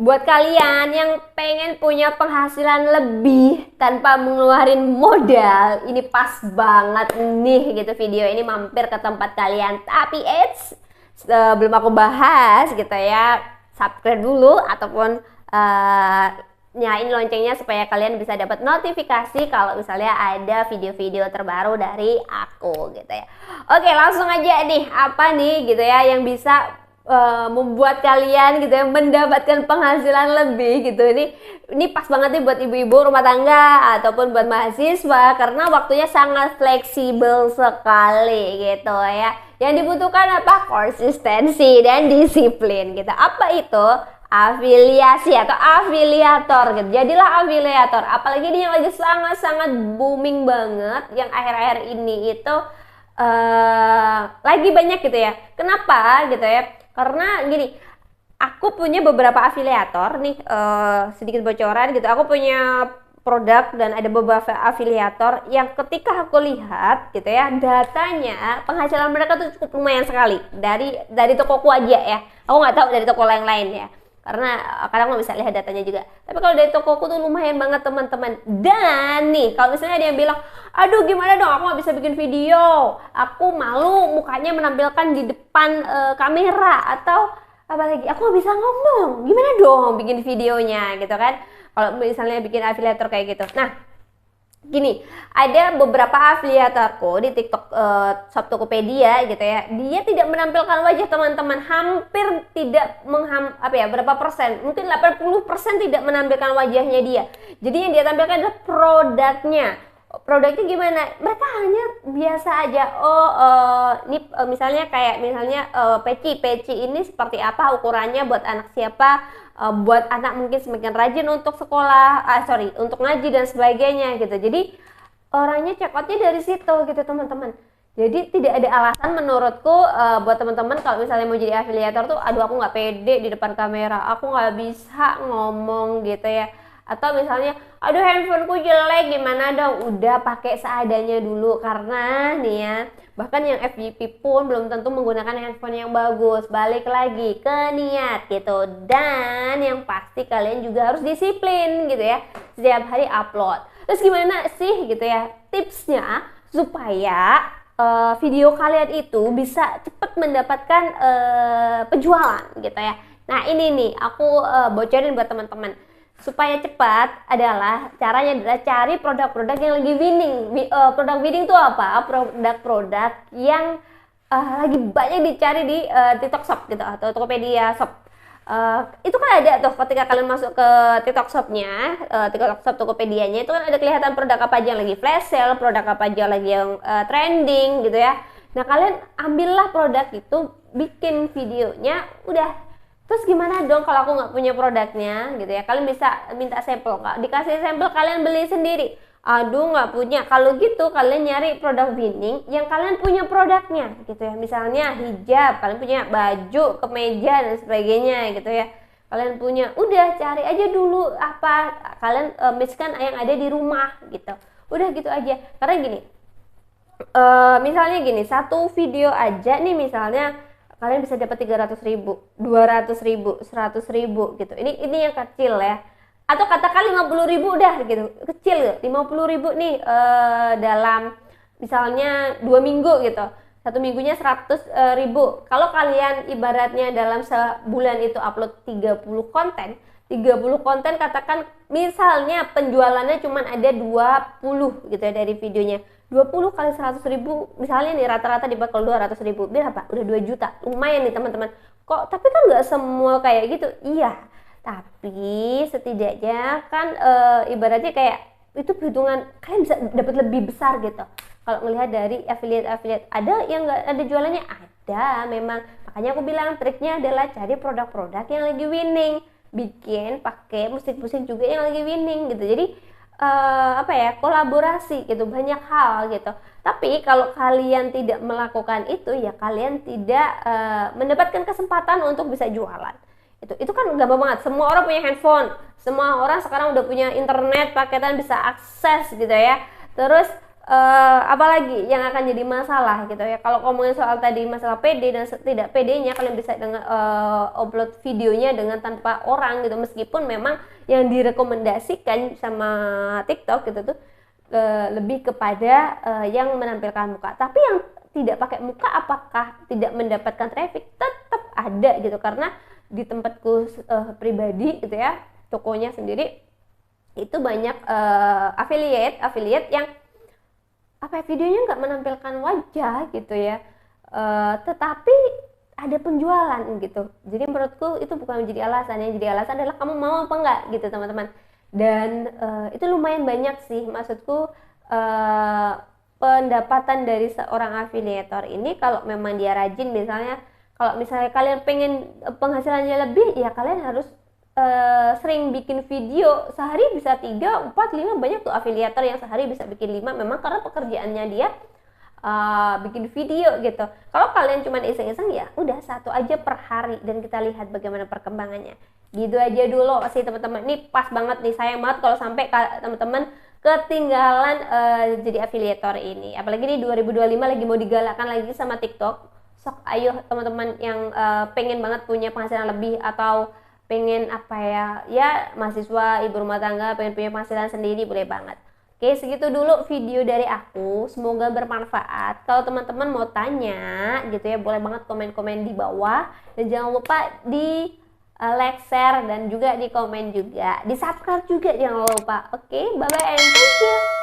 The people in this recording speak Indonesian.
Buat kalian yang pengen punya penghasilan lebih tanpa mengeluarin modal, ini pas banget nih gitu video ini mampir ke tempat kalian. Tapi sebelum aku bahas gitu ya, subscribe dulu ataupun nyalain loncengnya supaya kalian bisa dapat notifikasi kalau misalnya ada video-video terbaru dari aku gitu ya. Oke, langsung aja nih, apa nih gitu ya yang bisa membuat kalian gitu ya mendapatkan penghasilan lebih gitu. Ini pas banget nih buat ibu-ibu rumah tangga ataupun buat mahasiswa karena waktunya sangat fleksibel sekali gitu ya. Yang dibutuhkan apa? Konsistensi dan disiplin gitu. Apa itu? Afiliasi atau afiliator gitu. Jadilah afiliator. Apalagi ini yang lagi sangat-sangat booming banget yang akhir-akhir ini itu lagi banyak gitu ya. Kenapa gitu ya? Karena gini, aku punya beberapa afiliator nih, sedikit bocoran gitu. Aku punya produk dan ada beberapa afiliator yang ketika aku lihat gitu ya, datanya penghasilan mereka tuh cukup lumayan sekali dari tokoku aja ya. Aku nggak tahu dari toko lain-lain ya, karena kadang nggak bisa lihat datanya juga. Tapi kalau dari tokoku tuh lumayan banget teman-teman. Dan nih kalau misalnya ada yang bilang, aduh gimana dong aku nggak bisa bikin video, aku malu mukanya menampilkan di depan kamera, atau apalagi aku nggak bisa ngomong, gimana dong bikin videonya gitu kan, kalau misalnya bikin afiliator kayak gitu. Nah gini, ada beberapa afiliatorku di TikTok Shop Tokopedia gitu ya, dia tidak menampilkan wajah teman-teman, hampir tidak berapa persen, mungkin 80% tidak menampilkan wajahnya dia. Jadi yang dia tampilkan adalah produknya gimana, mereka hanya biasa aja. Misalnya peci ini seperti apa ukurannya, buat anak siapa, buat anak mungkin semakin rajin untuk sekolah, untuk ngaji dan sebagainya gitu. Jadi orangnya check outnya dari situ gitu teman-teman. Jadi tidak ada alasan menurutku buat teman-teman kalau misalnya mau jadi afiliator tuh, aduh aku nggak pede di depan kamera, aku nggak bisa ngomong gitu ya. Atau misalnya, aduh handphoneku jelek, gimana dong? Udah pakai seadanya dulu, karena nih ya, bahkan yang FYP pun belum tentu menggunakan handphone yang bagus. Balik lagi ke niat gitu. Dan yang pasti kalian juga harus disiplin gitu ya, setiap hari upload. Terus gimana sih gitu ya tipsnya supaya video kalian itu bisa cepat mendapatkan penjualan gitu ya. Nah ini nih aku bocorin buat teman-teman. Supaya cepat adalah caranya adalah cari produk-produk yang lagi winning. Produk winning itu apa? Produk-produk yang lagi banyak dicari di TikTok Shop gitu atau Tokopedia Shop. Itu kan ada tuh ketika kalian masuk ke TikTok Shop-nya, TikTok Shop Tokopedia-nya itu kan ada kelihatan produk apa aja yang lagi flash sale, produk apa aja lagi yang trending gitu ya. Nah kalian ambillah produk itu, bikin videonya, udah. Terus gimana dong kalau aku nggak punya produknya gitu ya, kalian bisa minta sampel, dikasih sampel kalian beli sendiri. Aduh nggak punya, kalau gitu kalian nyari produk winning yang kalian punya produknya gitu ya. Misalnya hijab, kalian punya baju, kemeja dan sebagainya gitu ya, kalian punya, udah cari aja dulu apa kalian miskan yang ada di rumah gitu, udah gitu aja. Karena gini, misalnya gini, satu video aja nih misalnya kalian bisa dapat 300.000, 200.000, 100.000 gitu. Ini yang kecil ya. Atau katakan 50.000 udah gitu, kecil. 50.000 nih dalam misalnya 2 minggu gitu. 1 minggunya 100.000. Kalau kalian ibaratnya dalam sebulan itu upload 30 konten, 30 konten katakan misalnya penjualannya cuma ada 20 gitu ya dari videonya. 20 kali 100.000, misalnya nih rata-rata dibakal 200.000, berapa? Udah 2 juta, lumayan nih teman-teman. Kok tapi kan nggak semua kayak gitu, iya. Tapi setidaknya kan ibaratnya kayak itu perhitungan kalian bisa dapat lebih besar gitu. Kalau melihat dari affiliate, ada yang nggak ada jualannya, ada memang. Makanya aku bilang triknya adalah cari produk-produk yang lagi winning, bikin pakai musik-musik juga yang lagi winning gitu. Jadi kolaborasi gitu, banyak hal gitu. Tapi kalau kalian tidak melakukan itu ya kalian tidak mendapatkan kesempatan untuk bisa jualan. Itu kan gampang banget, semua orang punya handphone, semua orang sekarang udah punya internet, paketan bisa akses gitu ya. Terus apalagi yang akan jadi masalah gitu ya. Kalau ngomongin soal tadi masalah pede dan tidak pedenya, kalian bisa dengan upload videonya dengan tanpa orang gitu, meskipun memang yang direkomendasikan sama TikTok gitu tuh lebih kepada yang menampilkan muka. Tapi yang tidak pakai muka apakah tidak mendapatkan traffic? Tetap ada gitu, karena di tempatku pribadi gitu ya, tokonya sendiri itu banyak affiliate yang videonya nggak menampilkan wajah gitu ya, tetapi ada penjualan gitu. Jadi menurutku itu bukan menjadi alasan. Yang jadi alasan adalah kamu mau apa enggak gitu teman-teman. Dan itu lumayan banyak sih, maksudku pendapatan dari seorang afiliator ini kalau memang dia rajin. Misalnya kalau misalnya kalian pengen penghasilannya lebih, ya kalian harus sering bikin video. Sehari bisa 3, 4, 5, banyak tuh afiliator yang sehari bisa bikin 5, memang karena pekerjaannya dia bikin video gitu. Kalau kalian cuma iseng-iseng, ya udah 1 aja per hari dan kita lihat bagaimana perkembangannya. Gitu aja dulu sih teman-teman. Ini pas banget nih, sayang banget kalau sampai teman-teman ketinggalan jadi afiliator ini. Apalagi nih 2025 lagi mau digalakkan lagi sama TikTok. Sok ayo teman-teman yang pengen banget punya penghasilan lebih atau pengen ya mahasiswa, ibu rumah tangga pengen punya penghasilan sendiri, boleh banget. Oke, segitu dulu video dari aku, semoga bermanfaat. Kalau teman-teman mau tanya gitu ya, boleh banget komen-komen di bawah, dan jangan lupa di like, share, dan juga di komen juga, di subscribe juga jangan lupa. Oke, bye bye and thank you.